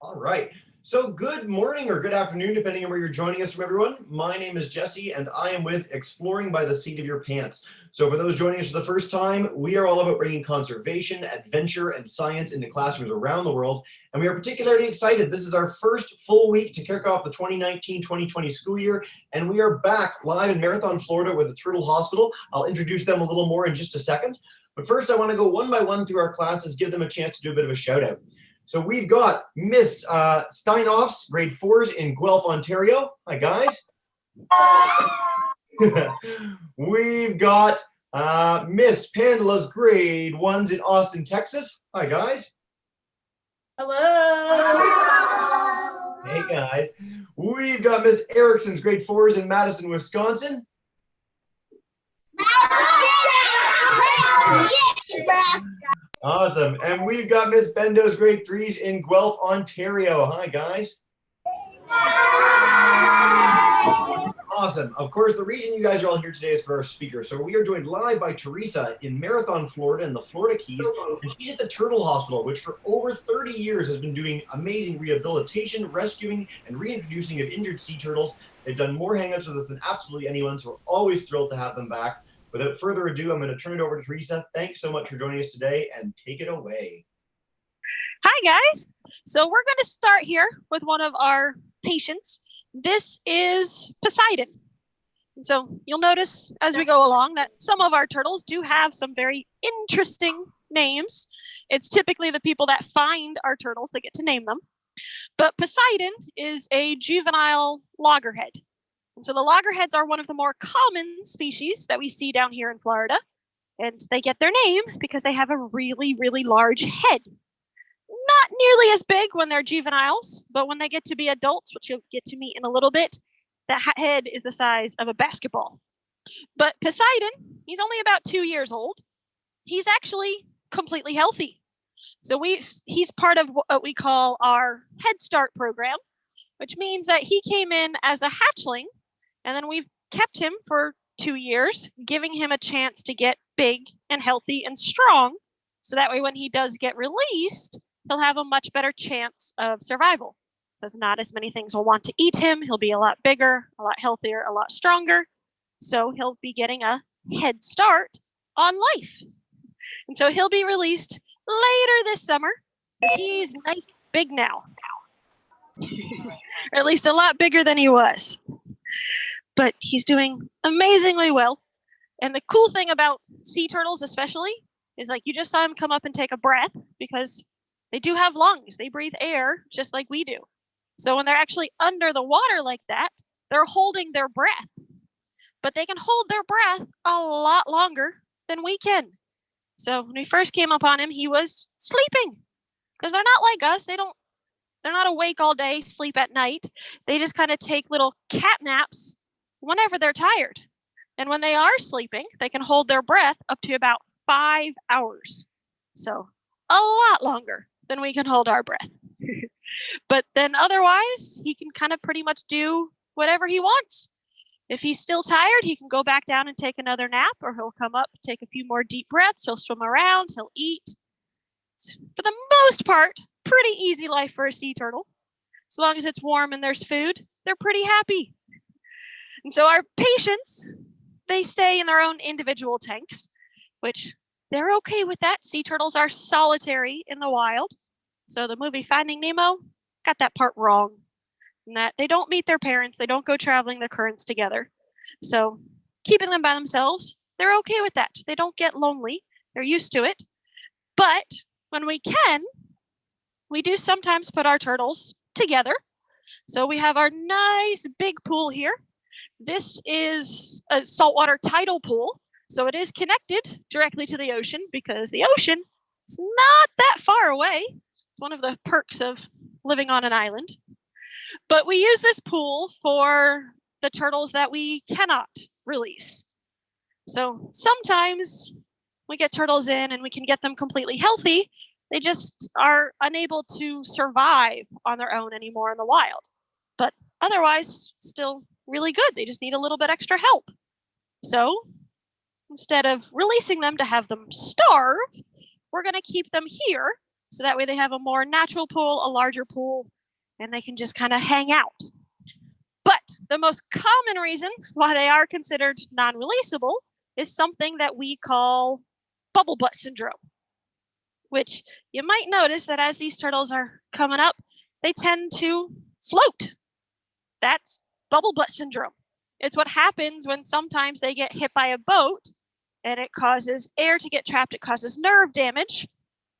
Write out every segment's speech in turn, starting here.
All right. So good morning or good afternoon, depending on where you're joining us from, everyone. My name is Jesse, and I am with Exploring by the Seat of Your Pants. So for those joining us for the first time, we are all about bringing conservation, adventure, and science into classrooms around the world. And we are particularly excited. This is our first full week to kick off the 2019-2020 school year, and we are back live in Marathon, Florida with the Turtle Hospital. I'll introduce them a little more in just a second. But first, I want to go one by one through our classes, give them a chance to do a bit of a shout out. So we've got Miss Steinoffs, grade 4s in Guelph, Ontario. Hi, guys. We've got Miss Pandala's grade 1s in Austin, Texas. Hi, guys. Hello. Hey, guys. We've got Miss Erickson's grade 4s in Madison, Wisconsin. Awesome. And we've got Miss Bendo's grade 3s in Guelph, Ontario. Hi, guys. Awesome. Of course, the reason you guys are all here today is for our speaker. So we are joined live by Teresa in Marathon, Florida, in the Florida Keys. And she's at the Turtle Hospital, which for over 30 years has been doing amazing rehabilitation, rescuing, and reintroducing of injured sea turtles. They've done more hangouts with us than absolutely anyone, so we're always thrilled to have them back. Without further ado, I'm going to turn it over to Teresa. Thanks so much for joining us today, and take it away. Hi, guys. So we're going to start here with one of our patients. This is Poseidon. And so you'll notice as we go along that some of our turtles do have some very interesting names. It's typically the people that find our turtles that get to name them. But Poseidon is a juvenile loggerhead. And so the loggerheads are one of the more common species that we see down here in Florida. And they get their name because they have a really, really large head. Not nearly as big when they're juveniles, but when they get to be adults, which you'll get to meet in a little bit, that head is the size of a basketball. But Poseidon, he's only about 2 years old. He's actually completely healthy. So he's part of what we call our Head Start program, which means that he came in as a hatchling, and then we've kept him for 2 years, giving him a chance to get big and healthy and strong. So that way, when he does get released, he'll have a much better chance of survival. Because not as many things will want to eat him. He'll be a lot bigger, a lot healthier, a lot stronger. So he'll be getting a head start on life. And so he'll be released later this summer because he's nice big now. Or at least a lot bigger than he was. But he's doing amazingly well. And the cool thing about sea turtles especially is like you just saw him come up and take a breath because they do have lungs. They breathe air just like we do. So when they're actually under the water like that, they're holding their breath. But they can hold their breath a lot longer than we can. So when we first came upon him, he was sleeping because they're not like us. They're not awake all day, sleep at night. They just kind of take little cat naps whenever they're tired. And when they are sleeping, they can hold their breath up to about 5 hours. So a lot longer than we can hold our breath. But then otherwise, he can kind of pretty much do whatever he wants. If he's still tired, he can go back down and take another nap, or he'll come up, take a few more deep breaths, he'll swim around, he'll eat. It's, for the most part, pretty easy life for a sea turtle. As long as it's warm and there's food, they're pretty happy. And so our patients, they stay in their own individual tanks, which they're okay with that. Sea turtles are solitary in the wild. So the movie Finding Nemo got that part wrong. In that they don't meet their parents, they don't go traveling the currents together. So keeping them by themselves, they're okay with that. They don't get lonely. They're used to it. But when we can, we do sometimes put our turtles together. So we have our nice big pool here. This is a saltwater tidal pool. So it is connected directly to the ocean because the ocean is not that far away. It's one of the perks of living on an island. But we use this pool for the turtles that we cannot release. So sometimes we get turtles in and we can get them completely healthy. They just are unable to survive on their own anymore in the wild. But otherwise, still really good. They just need a little bit extra help. So instead of releasing them to have them starve, we're going to keep them here So that way they have a more natural pool, a larger pool, and they can just kind of hang out. But the most common reason why they are considered non-releasable is something that we call bubble butt syndrome, which you might notice that as these turtles are coming up, they tend to float. That's bubble butt syndrome. It's what happens when sometimes they get hit by a boat and it causes air to get trapped. It causes nerve damage,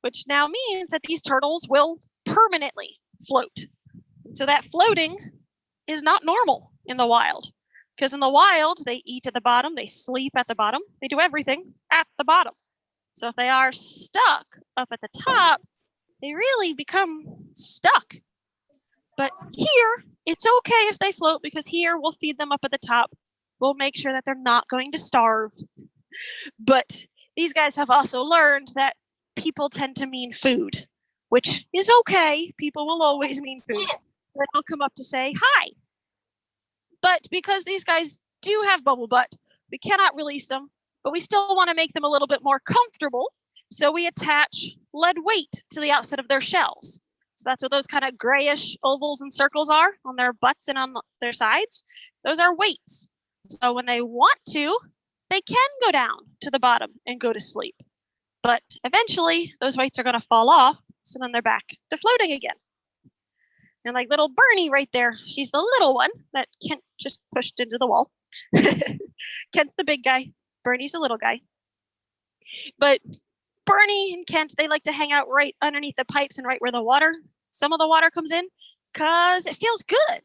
which now means that these turtles will permanently float. And so that floating is not normal in the wild, because in the wild, they eat at the bottom, they sleep at the bottom, they do everything at the bottom. So if they are stuck up at the top, they really become stuck. But here, it's okay if they float, because here we'll feed them up at the top. We'll make sure that they're not going to starve. But these guys have also learned that people tend to mean food, which is okay. People will always mean food. They'll come up to say hi. But because these guys do have bubble butt, we cannot release them, but we still want to make them a little bit more comfortable. So we attach lead weight to the outside of their shells. So that's what those kind of grayish ovals and circles are on their butts and on their sides. Those are weights. So when they want to, they can go down to the bottom and go to sleep. But eventually, those weights are going to fall off, so then they're back to floating again. And like little Bernie right there, she's the little one that Kent just pushed into the wall. Kent's the big guy. Bernie's the little guy. But Bernie and Kent, they like to hang out right underneath the pipes and right where some of the water comes in, because it feels good.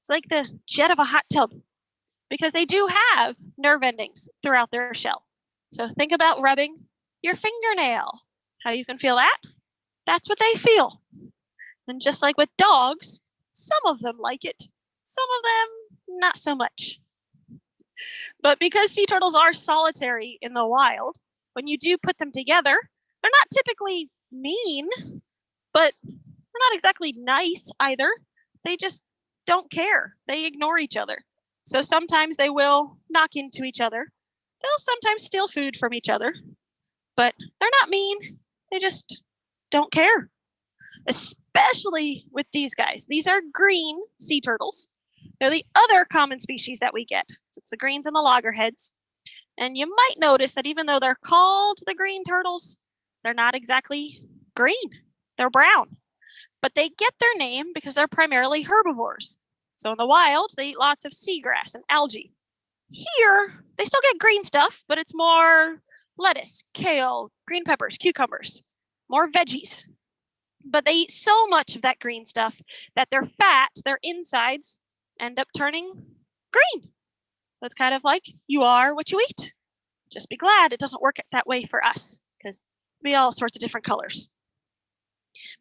It's like the jet of a hot tub, because they do have nerve endings throughout their shell. So think about rubbing your fingernail. How you can feel that? That's what they feel. And just like with dogs, some of them like it, some of them not so much. But because sea turtles are solitary in the wild, when you do put them together, they're not typically mean, but they're not exactly nice either. They just don't care. They ignore each other. So sometimes they will knock into each other. They'll sometimes steal food from each other, but they're not mean. They just don't care. Especially with these guys. These are green sea turtles. They're the other common species that we get. So it's the greens and the loggerheads. And you might notice that even though they're called the green turtles, they're not exactly green. They're brown. But they get their name because they're primarily herbivores. So in the wild, they eat lots of seagrass and algae. Here, they still get green stuff, but it's more lettuce, kale, green peppers, cucumbers, more veggies. But they eat so much of that green stuff that their fat, their insides, end up turning green. So it's kind of like you are what you eat. Just be glad it doesn't work that way for us, because we all sorts of different colors.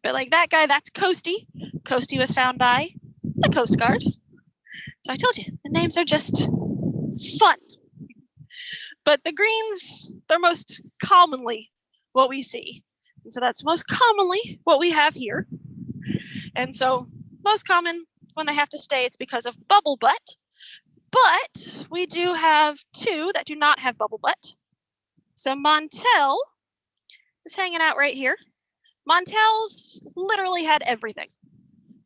But like that guy, that's Coasty. Coasty was found by the Coast Guard. So I told you, the names are just fun. But the greens, they're most commonly what we see. And so that's most commonly what we have here. And so most common when they have to stay, it's because of bubble butt. But we do have two that do not have bubble butt. So Montel is hanging out right here. Montel's literally had everything.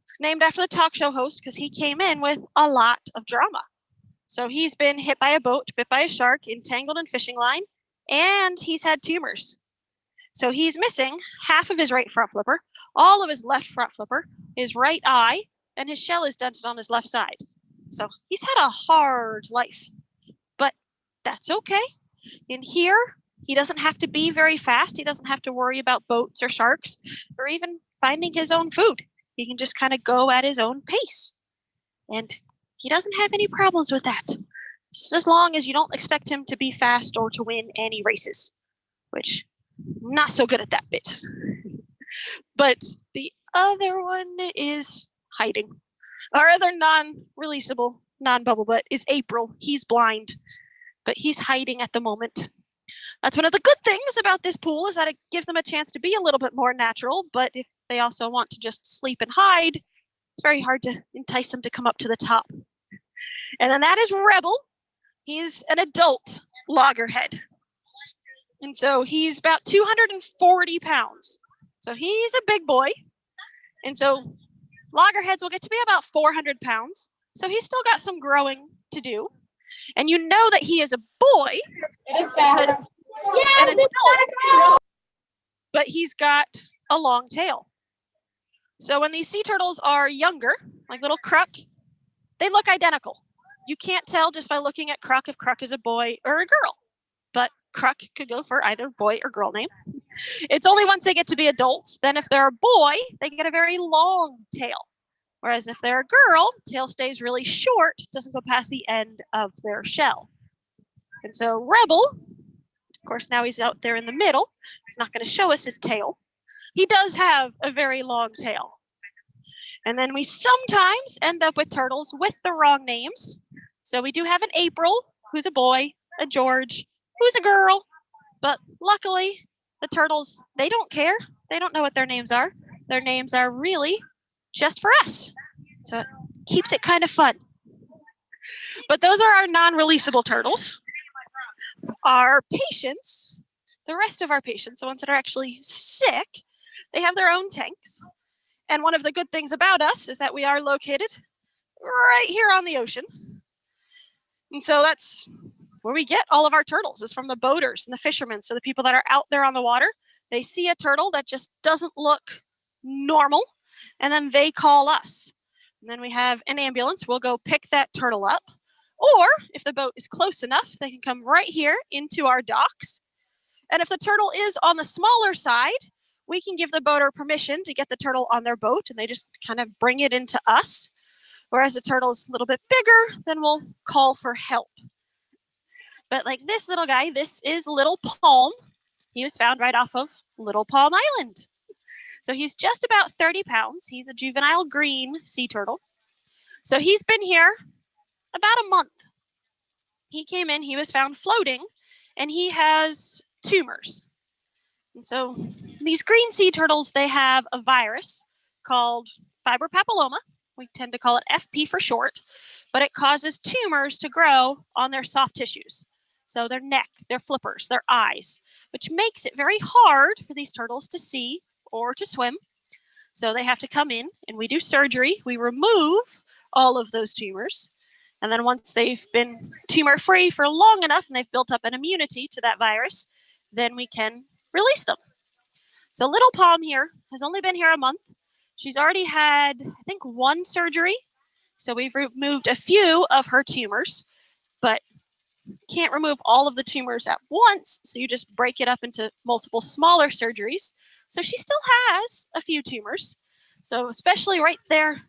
It's named after the talk show host because he came in with a lot of drama. So he's been hit by a boat, bit by a shark, entangled in fishing line, and he's had tumors. So he's missing half of his right front flipper, all of his left front flipper, his right eye, and his shell is dented on his left side. So he's had a hard life, but that's okay. In here, he doesn't have to be very fast. He doesn't have to worry about boats or sharks or even finding his own food. He can just kind of go at his own pace. And he doesn't have any problems with that. Just as long as you don't expect him to be fast or to win any races, which I'm not so good at that bit. But the other one is hiding. Our other non-releasable, non-bubble butt is April. He's blind, but he's hiding at the moment. That's one of the good things about this pool, is that it gives them a chance to be a little bit more natural, but if they also want to just sleep and hide, it's very hard to entice them to come up to the top. And then that is Rebel. He's an adult loggerhead. And so he's about 240 pounds. So he's a big boy. And so loggerheads will get to be about 400 pounds. So he's still got some growing to do. And you know that he is a boy, but, an adult, but he's got a long tail. So when these sea turtles are younger, like little Croc, they look identical. You can't tell just by looking at Croc if Croc is a boy or a girl. But Croc could go for either boy or girl name. It's only once they get to be adults, then if they're a boy, they get a very long tail. Whereas if they're a girl, tail stays really short, doesn't go past the end of their shell. And so Rebel, of course, now he's out there in the middle. He's not going to show us his tail. He does have a very long tail. And then we sometimes end up with turtles with the wrong names. So we do have an April, who's a boy, a George, who's a girl. But luckily, the turtles, they don't care. They don't know what their names are. Their names are really just for us. So it keeps it kind of fun. But those are our non-releasable turtles. Our patients, the rest of our patients, the ones that are actually sick, they have their own tanks. And one of the good things about us is that we are located right here on the ocean. And so that's where we get all of our turtles, is from the boaters and the fishermen. So the people that are out there on the water, they see a turtle that just doesn't look normal, and then they call us. And then we have an ambulance. We'll go pick that turtle up. Or if the boat is close enough, they can come right here into our docks. And if the turtle is on the smaller side, we can give the boater permission to get the turtle on their boat, and they just kind of bring it into us. Whereas the turtle's a little bit bigger, then we'll call for help. But like this little guy, this is Little Palm. He was found right off of Little Palm Island. So he's just about 30 pounds. He's a juvenile green sea turtle. So he's been here about a month. He came in, he was found floating, and he has tumors. And so these green sea turtles, they have a virus called fibropapilloma. We tend to call it FP for short, but it causes tumors to grow on their soft tissues. So their neck, their flippers, their eyes, which makes it very hard for these turtles to see or to swim. So they have to come in and we do surgery. We remove all of those tumors. And then once they've been tumor-free for long enough and they've built up an immunity to that virus, then we can release them. So Little Palm here has only been here a month. She's already had, I think, 1 surgery. So we've removed a few of her tumors, but can't remove all of the tumors at once. So you just break it up into multiple smaller surgeries. So she still has a few tumors. So especially right there,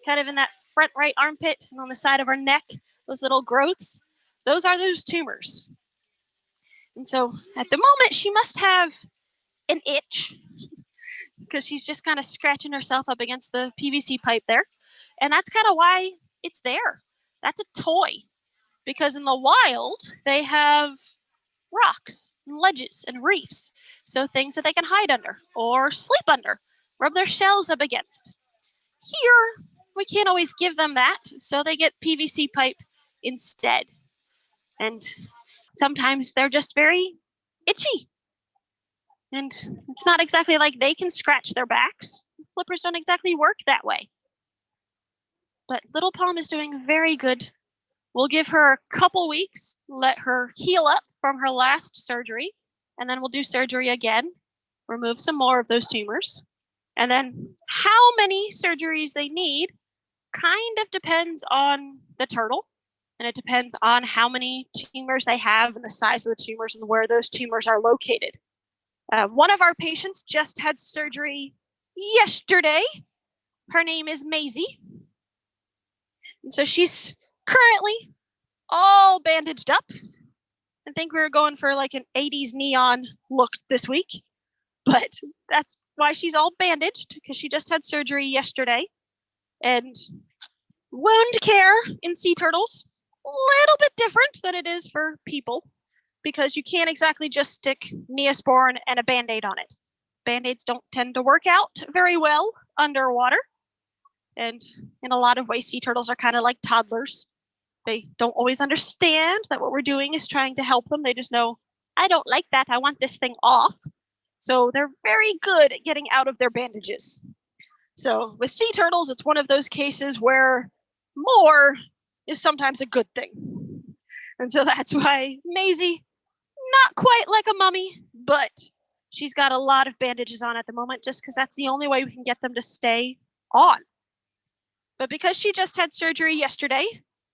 kind of in that front right armpit and on the side of her neck, those little growths, those are those tumors. And so at the moment, she must have an itch because she's just kind of scratching herself up against the PVC pipe there. And that's kind of why it's there. That's a toy, because in the wild, they have rocks and ledges and reefs. So things that they can hide under or sleep under, rub their shells up against. Here, we can't always give them that, so they get PVC pipe instead. And sometimes they're just very itchy. And it's not exactly like they can scratch their backs. Flippers don't exactly work that way. But Little Palm is doing very good. We'll give her a couple weeks, let her heal up from her last surgery, and then we'll do surgery again, remove some more of those tumors. And then how many surgeries they need kind of depends on the turtle, and it depends on how many tumors they have and the size of the tumors and where those tumors are located. One of our patients just had surgery yesterday. Her name is Maisie. And so she's currently all bandaged up. I think we were going for like an 80s neon look this week, but that's why she's all bandaged, because she just had surgery yesterday. And wound care in sea turtles, a little bit different than it is for people, because you can't exactly just stick Neosporin and a Band-Aid on it. Band-Aids don't tend to work out very well underwater. And in a lot of ways, sea turtles are kind of like toddlers. They don't always understand that what we're doing is trying to help them. They just know, I don't like that. I want this thing off. So they're very good at getting out of their bandages. So with sea turtles, it's one of those cases where more is sometimes a good thing. And so that's why Maisie, not quite like a mummy, but she's got a lot of bandages on at the moment just because that's the only way we can get them to stay on. But because she just had surgery yesterday,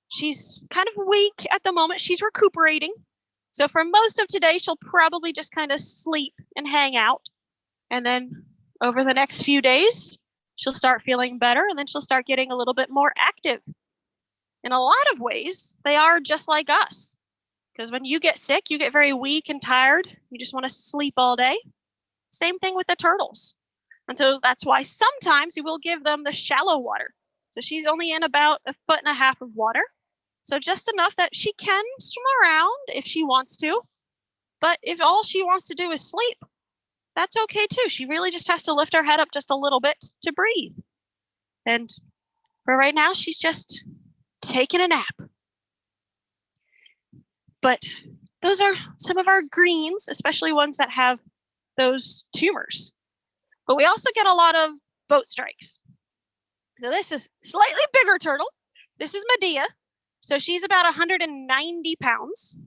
she's kind of weak at the moment. She's recuperating. So for most of today, she'll probably just kind of sleep and hang out. And then over the next few days, she'll start feeling better, and then she'll start getting a little bit more active. In a lot of ways, they are just like us. Because when you get sick, you get very weak and tired. You just want to sleep all day. Same thing with the turtles. And so that's why sometimes we will give them the shallow water. So she's only in about 1.5 feet of water. So just enough that she can swim around if she wants to. But if all she wants to do is sleep, that's okay too. She really just has to lift her head up just a little bit to breathe. And for right now, she's just taking a nap. But those are some of our greens, especially ones that have those tumors. But we also get a lot of boat strikes. So this is slightly bigger turtle. This is Medea. So she's about 190 pounds.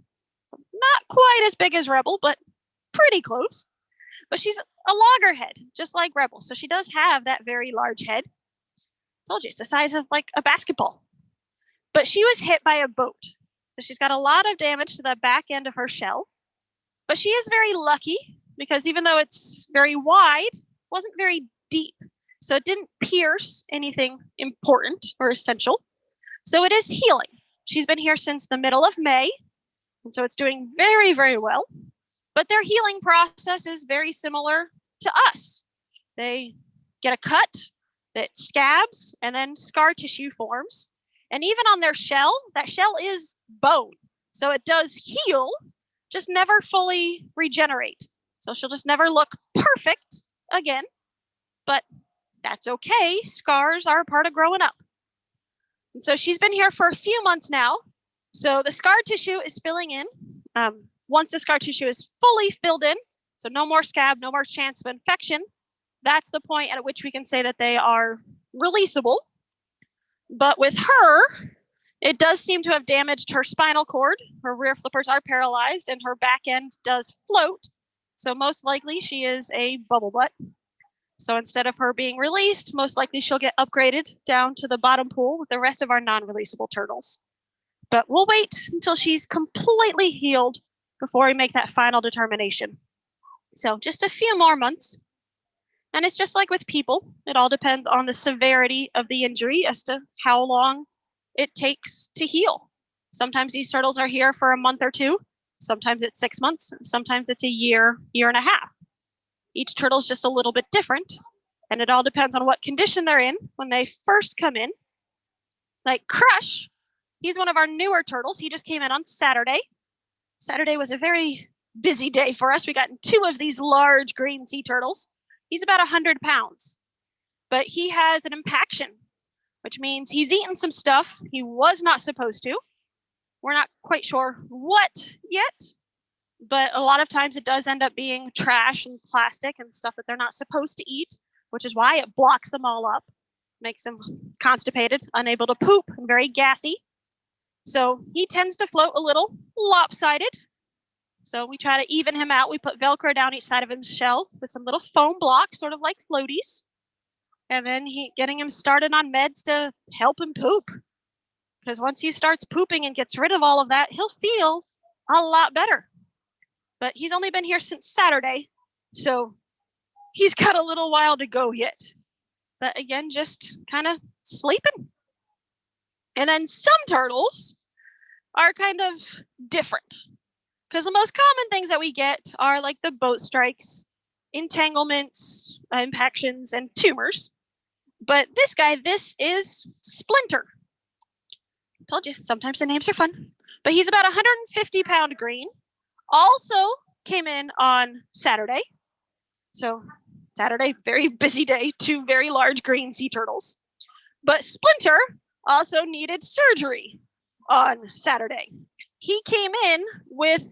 So not quite as big as Rebel, but pretty close. But she's a loggerhead, just like Rebel. So she does have that very large head. Told you, it's the size of like a basketball. But she was hit by a boat. So she's got a lot of damage to the back end of her shell. But she is very lucky because even though it's very wide, it wasn't very deep. So it didn't pierce anything important or essential. So it is healing. She's been here since the middle of May. And so it's doing very, very well. But their healing process is very similar to us. They get a cut that scabs and then scar tissue forms. And even on their shell, that shell is bone. So it does heal, just never fully regenerate. So she'll just never look perfect again. But that's okay. Scars are a part of growing up. And so she's been here for a few months now. So the scar tissue is filling in. Once the scar tissue is fully filled in, so no more scab, no more chance of infection, that's the point at which we can say that they are releasable. But with her, it does seem to have damaged her spinal cord. Her rear flippers are paralyzed and her back end does float. So most likely she is a bubble butt. So instead of her being released, most likely she'll get upgraded down to the bottom pool with the rest of our non-releasable turtles. But we'll wait until she's completely healed before we make that final determination. So just a few more months. And it's just like with people. It all depends on the severity of the injury as to how long it takes to heal. Sometimes these turtles are here for a month or two. Sometimes it's 6 months. Sometimes it's a year, year and a half. Each turtle is just a little bit different. And it all depends on what condition they're in when they first come in. Like Crush, he's one of our newer turtles. He just came in on Saturday. Saturday was a very busy day for us. We got 2 of these large green sea turtles. He's about 100 pounds, but he has an impaction, which means he's eaten some stuff he was not supposed to. We're not quite sure what yet, but a lot of times it does end up being trash and plastic and stuff that they're not supposed to eat, which is why it blocks them all up, makes them constipated, unable to poop, and very gassy. So he tends to float a little lopsided. So we try to even him out. We put Velcro down each side of his shell with some little foam blocks, sort of like floaties. And then getting him started on meds to help him poop. Because once he starts pooping and gets rid of all of that, he'll feel a lot better. But he's only been here since Saturday, so he's got a little while to go yet. But again, just kind of sleeping. And then some turtles are kind of different. Because the most common things that we get are like the boat strikes, entanglements, impactions, and tumors. But this guy, this is Splinter. Told you, sometimes the names are fun. But he's about 150-pound green. Also came in on Saturday. So Saturday, very busy day, 2 very large green sea turtles. But Splinter also needed surgery on Saturday. He came in with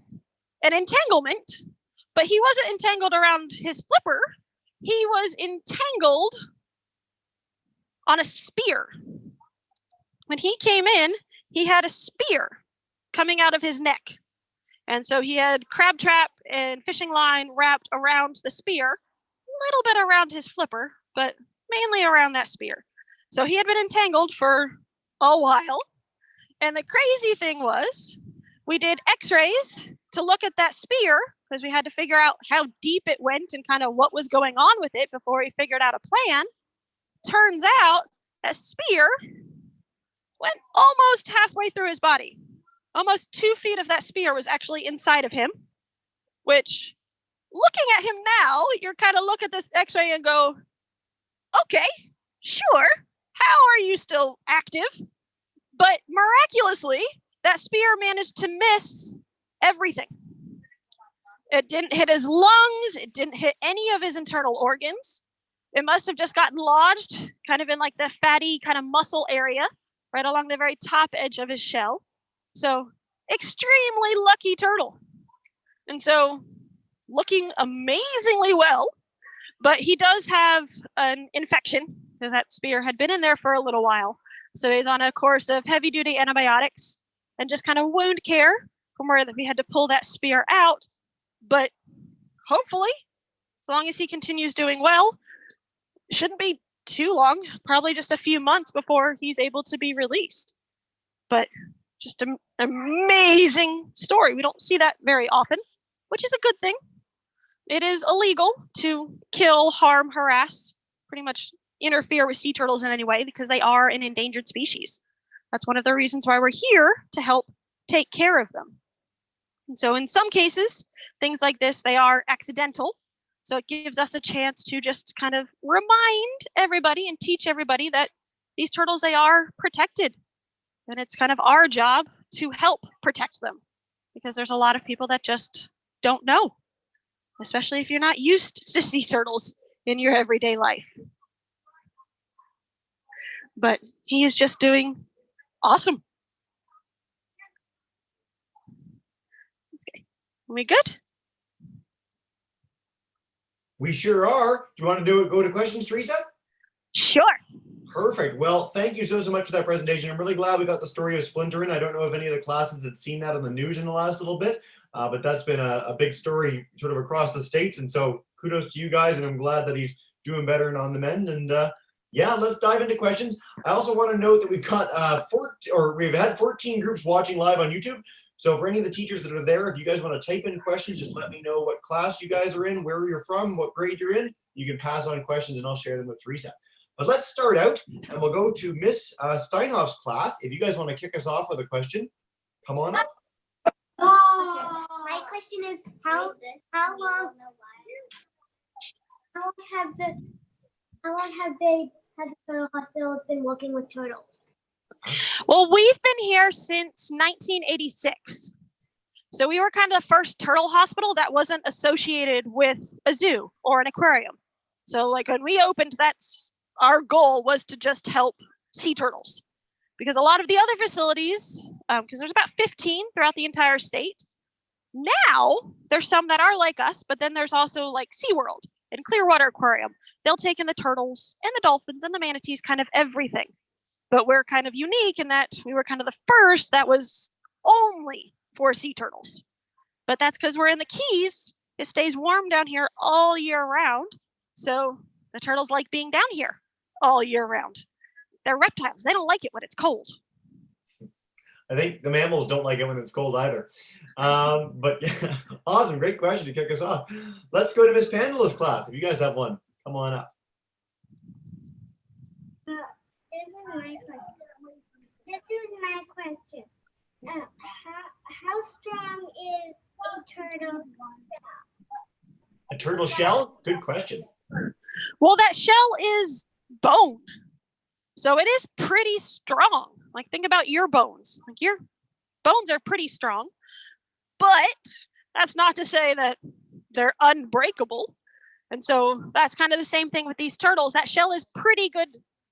an entanglement, But he wasn't entangled around his flipper. He was entangled on a spear. When he came in, he had a spear coming out of his neck. And so he had crab trap and fishing line wrapped around the spear, a little bit around his flipper, but mainly around that spear. So he had been entangled for a while. And the crazy thing was, we did x-rays to look at that spear because we had to figure out how deep it went and kind of what was going on with it before we figured out a plan. Turns out that spear went almost halfway through his body. Almost 2 feet of that spear was actually inside of him, which, looking at him now, you're kind of look at this x-ray and go, okay, sure, how are you still active? But miraculously, that spear managed to miss everything. It didn't hit his lungs, it didn't hit any of his internal organs. It must have just gotten lodged kind of in like the fatty kind of muscle area, right along the very top edge of his shell. So extremely lucky turtle. And so looking amazingly well, but he does have an infection. That spear had been in there for a little while. So he's on a course of heavy duty antibiotics and just kind of wound care from where we had to pull that spear out. But hopefully, as long as he continues doing well, it shouldn't be too long, probably just a few months before he's able to be released. But just an amazing story. We don't see that very often, which is a good thing. It is illegal to kill, harm, harass, pretty much interfere with sea turtles in any way because they are an endangered species. That's one of the reasons why we're here, to help take care of them. And so in some cases, things like this, they are accidental. So it gives us a chance to just kind of remind everybody and teach everybody that these turtles, they are protected. And it's kind of our job to help protect them because there's a lot of people that just don't know, especially if you're not used to sea turtles in your everyday life. But he is just doing awesome. Okay, are we good? We sure are. Do you want to go to questions, Teresa? Sure. Perfect. Well, thank you so much for that presentation. I'm really glad we got the story of Splinter in. I don't know if any of the classes had seen that on the news in the last little bit, but that's been a big story sort of across the states. And so kudos to you guys, and I'm glad that he's doing better and on the mend. And yeah, let's dive into questions. I also want to note that we've got we've had 14 groups watching live on YouTube. So for any of the teachers that are there, if you guys want to type in questions, just let me know what class you guys are in, where you're from, what grade you're in. You can pass on questions and I'll share them with Teresa. But let's start out and we'll go to Miss Steinhoff's class. If you guys want to kick us off with a question, come on up. My question is, how long have the turtle hospitals been working with turtles? Well, we've been here since 1986. So we were kind of the first turtle hospital that wasn't associated with a zoo or an aquarium. So like when we opened, that's our goal, was to just help sea turtles. Because a lot of the other facilities, because there's about 15 throughout the entire state. Now there's some that are like us, but then there's also like SeaWorld and Clearwater Aquarium. They'll take in the turtles and the dolphins and the manatees, kind of everything. But we're kind of unique in that we were kind of the first that was only for sea turtles. But that's because we're in the Keys. It stays warm down here all year round. So the turtles like being down here all year round. They're reptiles. They don't like it when it's cold. I think the mammals don't like it when it's cold either. But yeah, awesome. Great question to kick us off. Let's go to Miss Pandola's class. If you guys have one, come on up. This is my question. How strong is a turtle? A turtle shell? Good question. Well, that shell is bone. So it is pretty strong. Like think about your bones. Like your bones are pretty strong. But that's not to say that they're unbreakable. And so that's kind of the same thing with these turtles. That shell is pretty good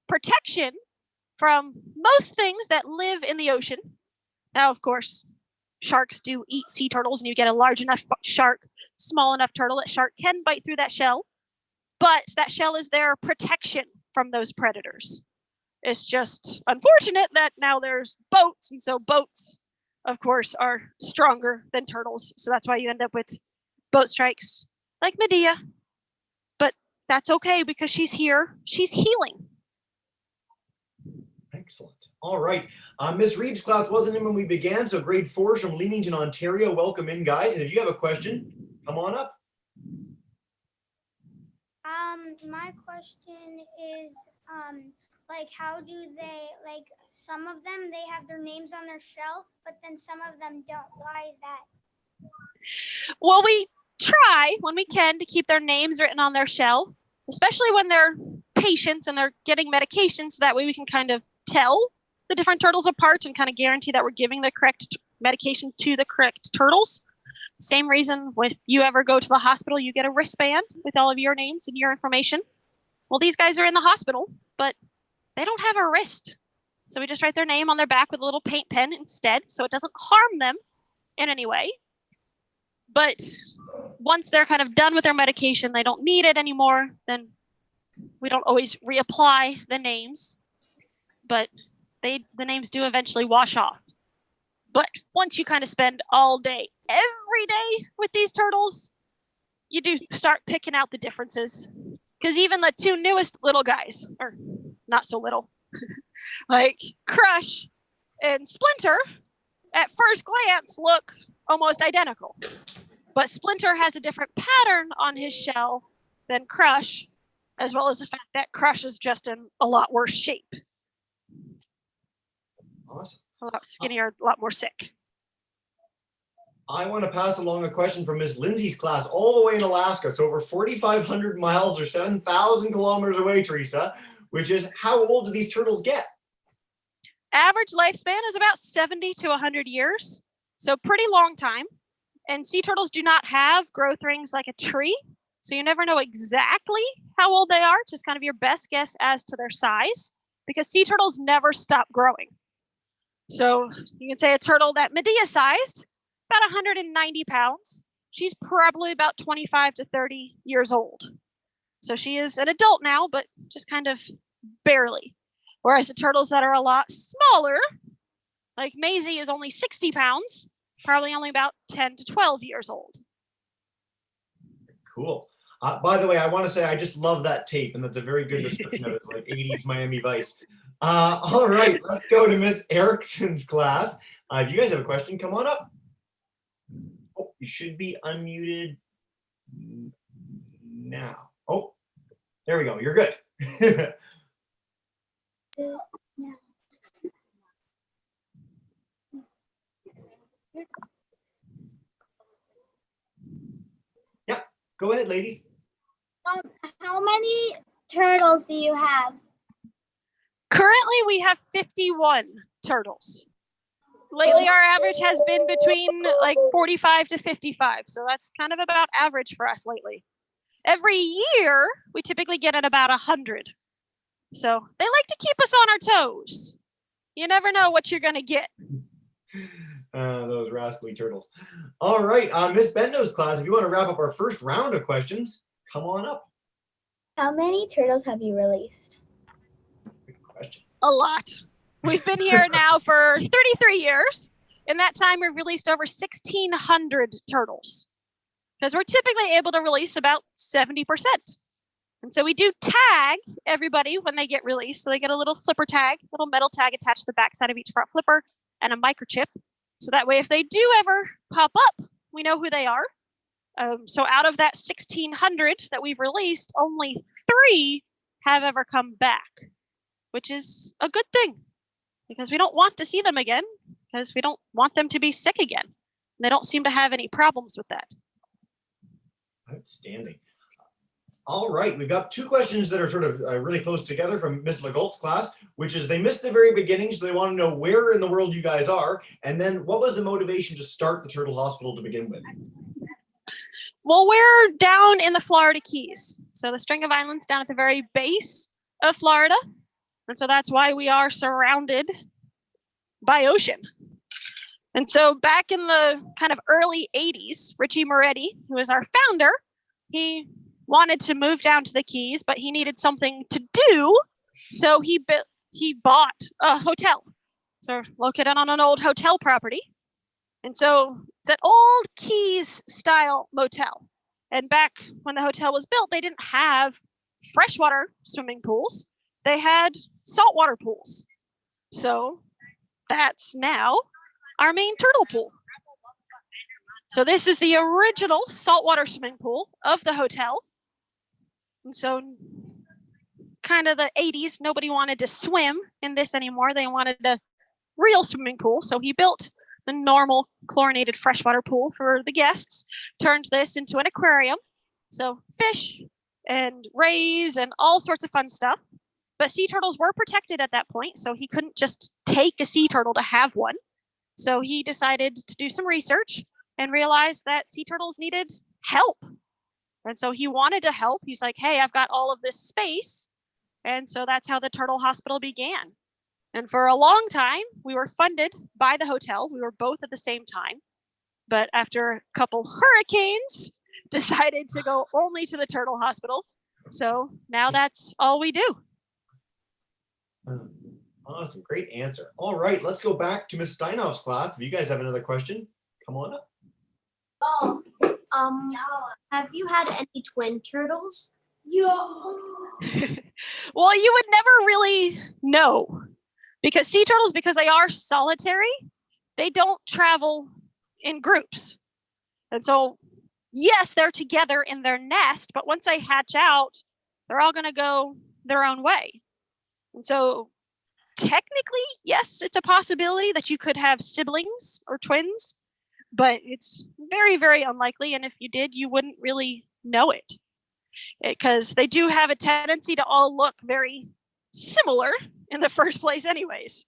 protection from most things that live in the ocean. Now, of course, sharks do eat sea turtles, and you get a large enough shark, small enough turtle that shark can bite through that shell, but that shell is their protection from those predators. It's just unfortunate that now there's boats, and so boats, of course, are stronger than turtles. So that's why you end up with boat strikes like Medea. But that's okay because she's here. She's healing. Excellent. All right. Miss Reeves' class wasn't in when we began, so grade 4 from Leamington, Ontario. Welcome in, guys. And if you have a question, come on up. My question is, like, how do they, like, some of them, they have their names on their shell, but then some of them don't. Why is that? Well, we try when we can to keep their names written on their shell, especially when they're patients and they're getting medication, so that way we can kind of tell the different turtles apart and kind of guarantee that we're giving the correct medication to the correct turtles. Same reason if you ever go to the hospital, you get a wristband with all of your names and your information. Well, these guys are in the hospital, but they don't have a wrist. So we just write their name on their back with a little paint pen instead, so it doesn't harm them in any way. But once they're kind of done with their medication, they don't need it anymore, then we don't always reapply the names. But the names do eventually wash off. But once you kind of spend all day, every day with these turtles, you do start picking out the differences. Because even the two newest little guys, or not so little, like Crush and Splinter, at first glance look almost identical. But Splinter has a different pattern on his shell than Crush, as well as the fact that Crush is just in a lot worse shape. Awesome. A lot skinnier, a lot more sick. I want to pass along a question from Miss Lindsay's class all the way in Alaska. So over 4,500 miles or 7,000 kilometers away, Teresa, which is how old do these turtles get? Average lifespan is about 70 to 100 years. So pretty long time. And sea turtles do not have growth rings like a tree. So you never know exactly how old they are. It's just kind of your best guess as to their size, because sea turtles never stop growing. So you can say a turtle that Medea sized, about 190 pounds. She's probably about 25 to 30 years old. So she is an adult now, but just kind of barely. Whereas the turtles that are a lot smaller, like Maisie is only 60 pounds, probably only about 10 to 12 years old. Cool. By the way, I want to say I just love that tape, and that's a very good description of it, like 80s Miami Vice. All right, let's go to Miss Erickson's class. If you guys have a question, come on up. Oh, you should be unmuted now. Oh, there we go. You're good. Yeah, go ahead, ladies. How many turtles do you have? Currently, we have 51 turtles. Lately, our average has been between like 45 to 55. So that's kind of about average for us lately. Every year, we typically get at about 100. So they like to keep us on our toes. You never know what you're going to get. Those rascally turtles. All right, Miss Bendo's class, if you want to wrap up our first round of questions, come on up. How many turtles have you released? Good question. A lot. We've been here now for 33 years. In that time, we've released over 1,600 turtles, because we're typically able to release about 70%. And so we do tag everybody when they get released. So they get a little flipper tag, little metal tag attached to the backside of each front flipper, and a microchip. So that way, if they do ever pop up, we know who they are. So out of that 1,600 that we've released, only 3 have ever come back, which is a good thing, because we don't want to see them again, because we don't want them to be sick again. They don't seem to have any problems with that. Outstanding. All right, we've got 2 questions that are sort of really close together from Miss Legault's class, which is they missed the very beginning, so they want to know where in the world you guys are, and then what was the motivation to start the Turtle Hospital to begin with? Well, we're down in the Florida Keys. So the string of islands down at the very base of Florida. And so that's why we are surrounded by ocean. And so back in the kind of early 80s, Richie Moretti, who is our founder, he wanted to move down to the Keys, but he needed something to do. So he bought a hotel. So located on an old hotel property. And so it's an old Keys style motel. And back when the hotel was built, they didn't have freshwater swimming pools. They had saltwater pools. So that's now our main turtle pool. So this is the original saltwater swimming pool of the hotel. And so kind of the 80s, nobody wanted to swim in this anymore. They wanted a real swimming pool. So he built the normal chlorinated freshwater pool for the guests, turned this into an aquarium. So fish and rays and all sorts of fun stuff. But sea turtles were protected at that point, so he couldn't just take a sea turtle to have one. So he decided to do some research and realized that sea turtles needed help. And so he wanted to help. He's like, hey, I've got all of this space. And so that's how the Turtle Hospital began. And for a long time, we were funded by the hotel. We were both at the same time. But after a couple hurricanes, decided to go only to the Turtle Hospital. So now that's all we do. Awesome, great answer. All right, let's go back to Miss Steinhoff's class. If you guys have another question, come on up. Oh, have you had any twin turtles? Yeah. Well, you would never really know, because sea turtles, because they are solitary, they don't travel in groups. And so, yes, they're together in their nest, but once they hatch out, they're all going to go their own way. And so technically, yes, it's a possibility that you could have siblings or twins, but it's very, very unlikely. And if you did, you wouldn't really know it, because they do have a tendency to all look very similar in the first place anyways.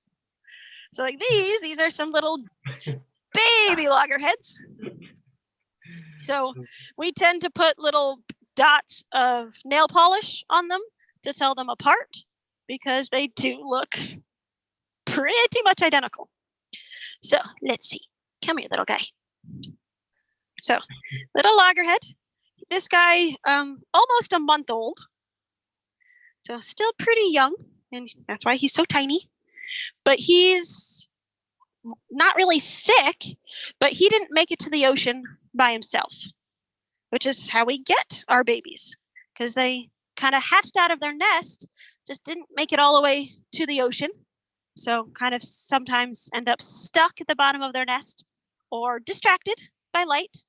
So like these are some little baby loggerheads. So we tend to put little dots of nail polish on them to tell them apart, because they do look pretty much identical. So let's see. Come here, little guy. So little loggerhead. This guy, almost a month old. So still pretty young, and that's why he's so tiny. But he's not really sick, but he didn't make it to the ocean by himself, which is how we get our babies, because they kind of hatched out of their nest, just didn't make it all the way to the ocean. So kind of sometimes end up stuck at the bottom of their nest or distracted by light.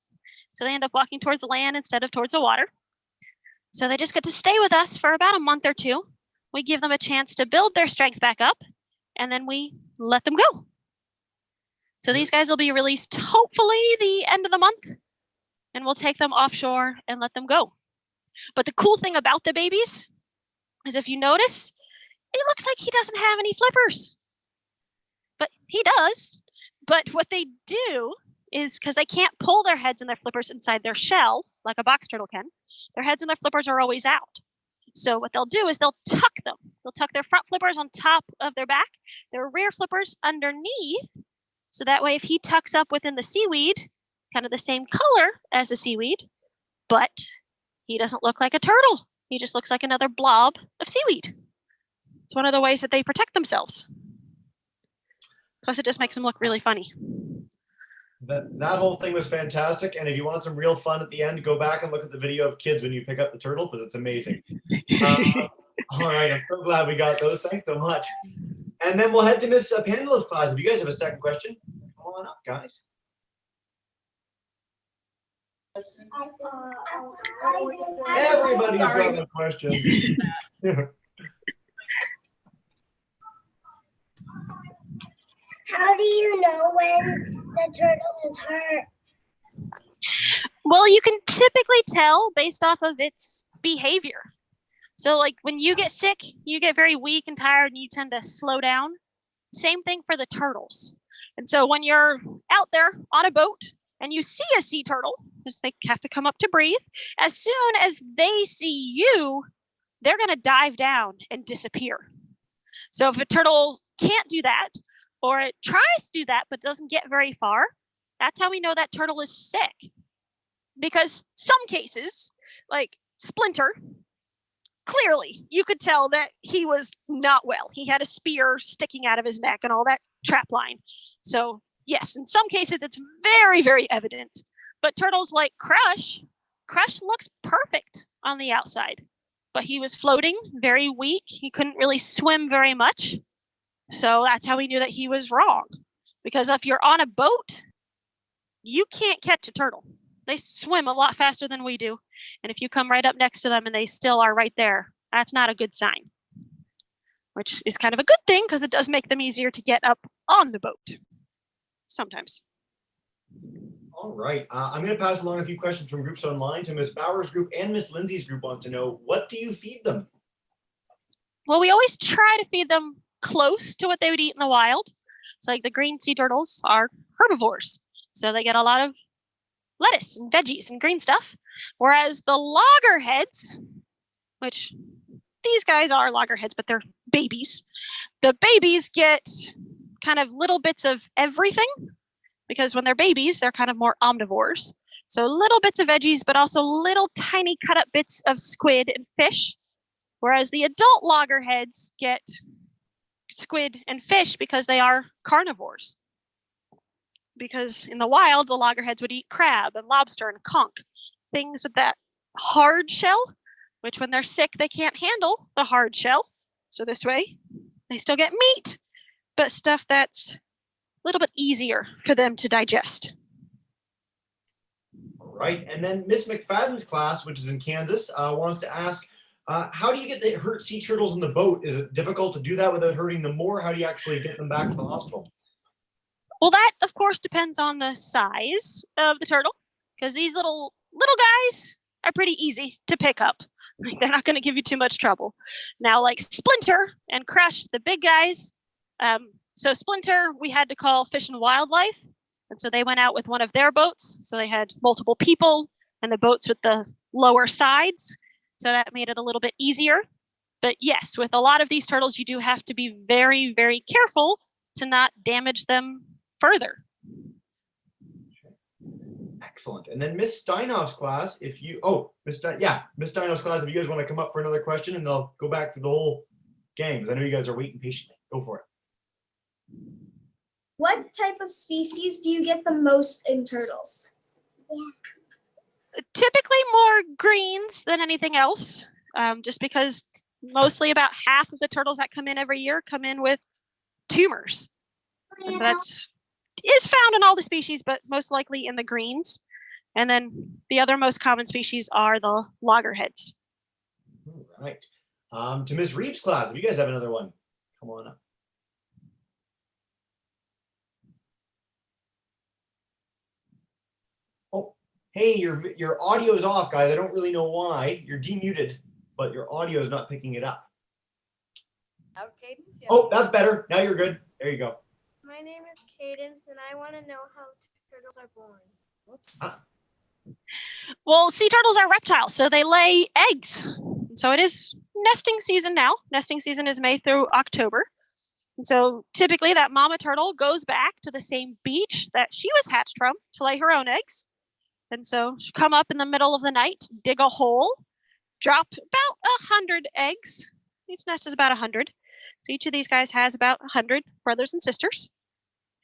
So they end up walking towards the land instead of towards the water. So they just get to stay with us for about a month or two. We give them a chance to build their strength back up, and then we let them go. So these guys will be released hopefully the end of the month, and we'll take them offshore and let them go. But the cool thing about the babies is, if you notice, it looks like he doesn't have any flippers. But he does. But what they do is, because they can't pull their heads and their flippers inside their shell like a box turtle can, their heads and their flippers are always out. So what they'll do is they'll tuck them. They'll tuck their front flippers on top of their back, their rear flippers underneath. So that way, if he tucks up within the seaweed, kind of the same color as the seaweed, but he doesn't look like a turtle. He just looks like another blob of seaweed. It's one of the ways that they protect themselves. Plus, it just makes them look really funny. That whole thing was fantastic. And if you want some real fun at the end, go back and look at the video of kids when you pick up the turtle, because it's amazing. All right, I'm so glad we got those. Thanks so much. And then we'll head to Miss Pandela's class. If you guys have a second question, come on up, guys. Everybody's got a question. How do you know when the turtle is hurt? Well, you can typically tell based off of its behavior. So like when you get sick, you get very weak and tired and you tend to slow down. Same thing for the turtles. And so when you're out there on a boat and you see a sea turtle, because they have to come up to breathe, as soon as they see you, they're going to dive down and disappear. So if a turtle can't do that, or it tries to do that but doesn't get very far, that's how we know that turtle is sick. Because some cases, like Splinter, clearly you could tell that he was not well. He had a spear sticking out of his neck and all that trap line. So yes, in some cases it's very, very evident. But turtles like Crush looks perfect on the outside. But he was floating, very weak. He couldn't really swim very much. So that's how we knew that he was wrong. Because if you're on a boat, you can't catch a turtle. They swim a lot faster than we do. And if you come right up next to them and they still are right there, that's not a good sign. Which is kind of a good thing because it does make them easier to get up on the boat. Sometimes. All right. I'm going to pass along a few questions from groups online to Miss Bauer's group and Miss Lindsay's group want to know, what do you feed them? Well, we always try to feed them close to what they would eat in the wild. So like the green sea turtles are herbivores. So they get a lot of lettuce and veggies and green stuff. Whereas the loggerheads, which these guys are loggerheads, but they're babies. The babies get kind of little bits of everything because when they're babies, they're kind of more omnivores. So little bits of veggies, but also little tiny cut up bits of squid and fish. Whereas the adult loggerheads get squid and fish because they are carnivores. Because in the wild, the loggerheads would eat crab and lobster and conch, things with that hard shell, which when they're sick, they can't handle the hard shell. So this way, they still get meat, but stuff that's a little bit easier for them to digest. All right. And then Miss McFadden's class, which is in Kansas, wants to ask, how do you get the hurt sea turtles in the boat? Is it difficult to do that without hurting them more? How do you actually get them back to the hospital? Well, that, of course, depends on the size of the turtle, because these little guys are pretty easy to pick up. They're not going to give you too much trouble. Now, like Splinter and Crush, the big guys. So Splinter, we had to call Fish and Wildlife, and so they went out with one of their boats. So they had multiple people and the boats with the lower sides. So that made it a little bit easier. But yes, with a lot of these turtles, you do have to be very, very careful to not damage them further. Excellent. And then Miss Steinhoff's class, if you, Miss Steinhoff's class, if you guys want to come up for another question, and I'll go back through the whole game because I know you guys are waiting patiently. Go for it. What type of species do you get the most in turtles? Typically more greens than anything else, just because mostly about half of the turtles that come in every year come in with tumors. And so that's is found in all the species, but most likely in the greens. And then the other most common species are the loggerheads. All right. To Ms. Reeves' class, if you guys have another one, come on up. Oh, hey, your audio is off, guys. I don't really know why. You're demuted, but your audio is not picking it up. Cadence, yeah. Oh, that's better. Now you're good. There you go. My name is Cadence, and I want to know how turtles are born. Whoops. Well, sea turtles are reptiles, so they lay eggs. So it is nesting season now. Nesting season is May through October. And so typically that mama turtle goes back to the same beach that she was hatched from to lay her own eggs. And so she'll come up in the middle of the night, dig a hole, drop about 100 eggs. Each nest is about 100. So each of these guys has about 100 brothers and sisters.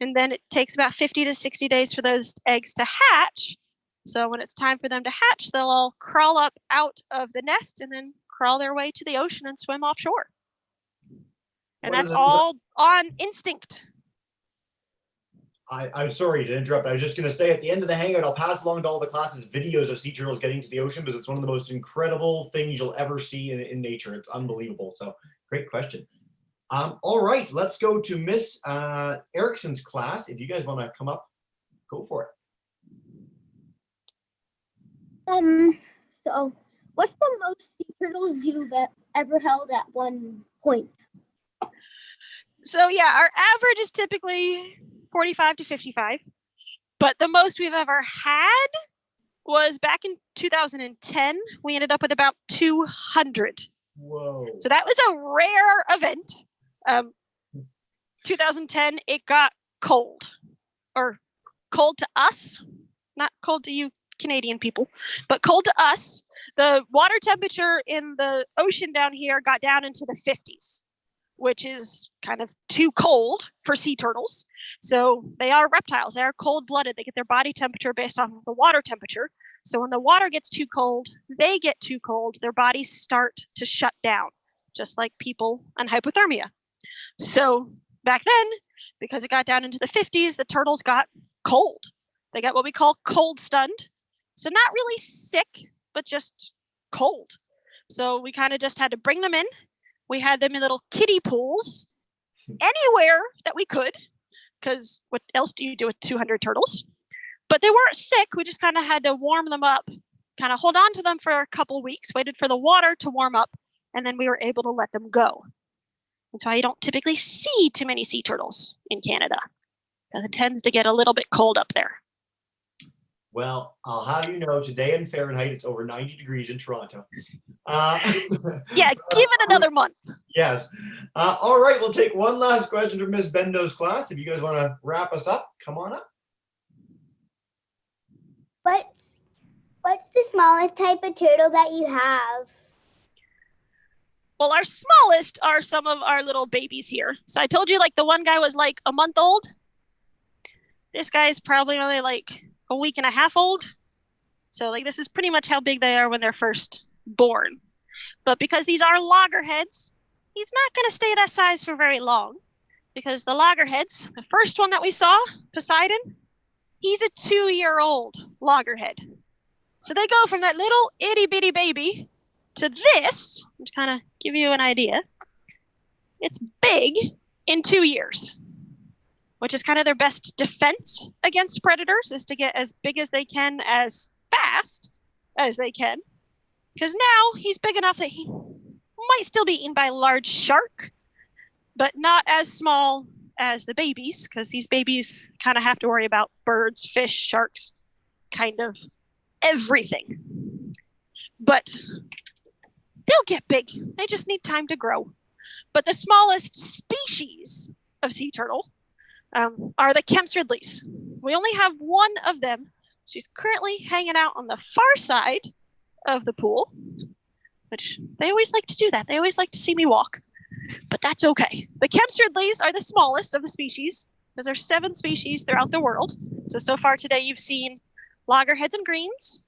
And then it takes about 50 to 60 days for those eggs to hatch. So when it's time for them to hatch, they'll all crawl up out of the nest and then crawl their way to the ocean and swim offshore. And that's all on instinct. I'm sorry to interrupt. I was just going to say at the end of the hangout, I'll pass along to all the classes videos of sea turtles getting to the ocean because it's one of the most incredible things you'll ever see in nature. It's unbelievable. So great question. All right, let's go to Miss Erickson's class. If you guys want to come up, go for it. So what's the most sea turtles you've ever held at one point? So yeah, our average is typically 45 to 55, but the most we've ever had was back in 2010. We ended up with about 200. Whoa. So that was a rare event. 2010, it got cold, or cold to us, not cold to you Canadian people, but cold to us. The water temperature in the ocean down here got down into the 50s, which is kind of too cold for sea turtles. So they are reptiles. They are cold-blooded. They get their body temperature based off of the water temperature. So when the water gets too cold, they get too cold. Their bodies start to shut down, just like people on hypothermia. So back then, because it got down into the 50s, the turtles got cold. They got what we call cold stunned. So not really sick, but just cold. So we kind of just had to bring them in. We had them in little kiddie pools anywhere that we could, because what else do you do with 200 turtles? But they weren't sick. We just kind of had to warm them up, kind of hold on to them for a couple weeks, waited for the water to warm up, and then we were able to let them go. That's why you don't typically see too many sea turtles in Canada, because it tends to get a little bit cold up there. Well, I'll have you know, today in Fahrenheit, it's over 90 degrees in Toronto. Yeah, give it another month. Yes. All right, we'll take one last question from Miss Bendo's class. If you guys want to wrap us up, come on up. What's the smallest type of turtle that you have? Well, our smallest are some of our little babies here. So I told you, like, the one guy was like a month old. This guy's probably only like a week and a half old. So like this is pretty much how big they are when they're first born. But because these are loggerheads, he's not going to stay that size for very long, because the loggerheads, the first one that we saw, Poseidon, he's a 2-year-old loggerhead. So they go from that little itty bitty baby to this, to kind of give you an idea. It's big in 2 years, which is kind of their best defense against predators, is to get as big as they can, as fast as they can. Because now he's big enough that he might still be eaten by a large shark, but not as small as the babies, because these babies kind of have to worry about birds, fish, sharks, kind of everything. But they'll get big. They just need time to grow. But the smallest species of sea turtle are the Kempsridleys. We only have one of them. She's currently hanging out on the far side of the pool, which they always like to do that. They always like to see me walk, but that's okay. The Kempsridleys are the smallest of the species. There are 7 species throughout the world. So far today you've seen loggerheads and greens.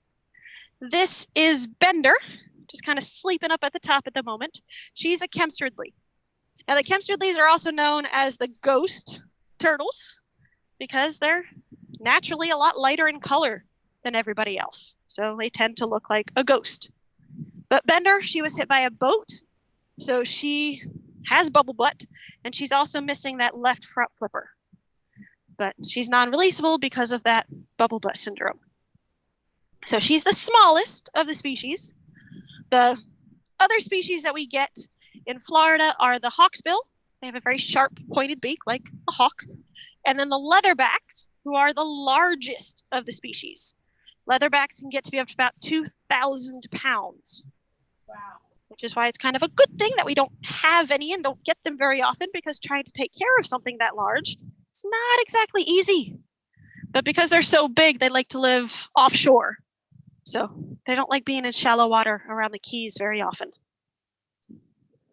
This is Bender, just kind of sleeping up at the top at the moment. She's a Kempsridley. Now the Kempsridleys are also known as the ghost turtles, because they're naturally a lot lighter in color than everybody else. So they tend to look like a ghost. But Bender, she was hit by a boat, so she has bubble butt, and she's also missing that left front flipper. But she's non-releasable because of that bubble butt syndrome. So she's the smallest of the species. The other species that we get in Florida are the hawksbill. They have a very sharp, pointed beak like a hawk. And then the leatherbacks, who are the largest of the species. Leatherbacks can get to be up to about 2,000 pounds. Wow. Which is why it's kind of a good thing that we don't have any and don't get them very often, because trying to take care of something that large is not exactly easy. But because they're so big, they like to live offshore. So they don't like being in shallow water around the Keys very often.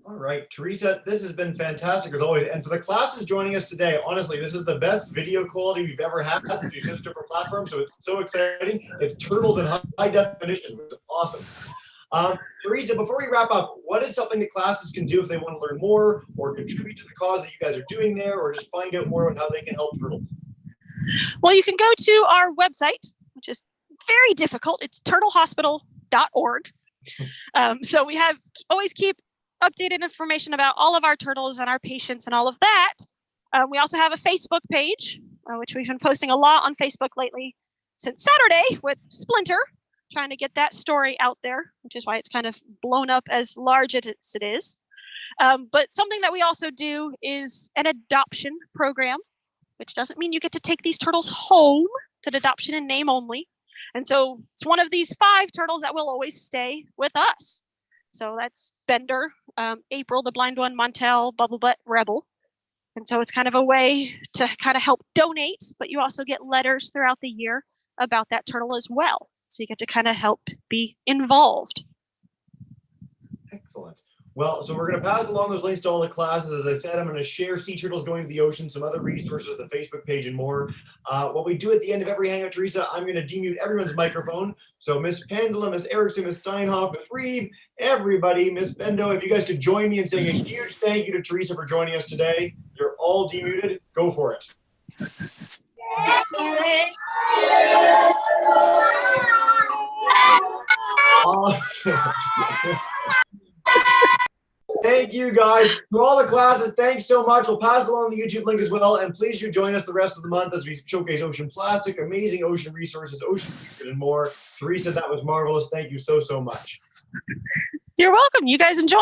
All right, Teresa, this has been fantastic as always. And for the classes joining us today, honestly, this is the best video quality we've ever had since we switched over platform. So it's so exciting. It's turtles in high definition, which is awesome. Teresa, before we wrap up, what is something that classes can do if they want to learn more or contribute to the cause that you guys are doing there, or just find out more on how they can help turtles? Well, you can go to our website, which is very difficult. It's turtlehospital.org. So we always keep updated information about all of our turtles and our patients and all of that. We also have a Facebook page, which we've been posting a lot on Facebook lately since Saturday with Splinter, trying to get that story out there, which is why it's kind of blown up as large as it is. But something that we also do is an adoption program, which doesn't mean you get to take these turtles home. It's an adoption in name only. And so it's one of these 5 turtles that will always stay with us. So that's Bender, April, the blind one, Montel, Bubblebutt, Rebel. And so it's kind of a way to kind of help donate, but you also get letters throughout the year about that turtle as well. So you get to kind of help be involved. Excellent. Well, so we're going to pass along those links to all the classes. As I said, I'm going to share Sea Turtles Going to the Ocean, some other resources, the Facebook page, and more. What we do at the end of every Hangout, Teresa, I'm going to demute everyone's microphone. So Miss Pendula, Miss Erickson, Miss Steinhoff, Miss Reeve, everybody, Miss Bendo, if you guys could join me in saying a huge thank you to Teresa for joining us today. You're all demuted. Go for it. Awesome. Thank you guys. To all the classes, thanks so much. We'll pass along the YouTube link as well. And please do join us the rest of the month as we showcase ocean plastic, amazing ocean resources, ocean food, and more. Teresa, that was marvelous. Thank you so, so much. You're welcome. You guys enjoy.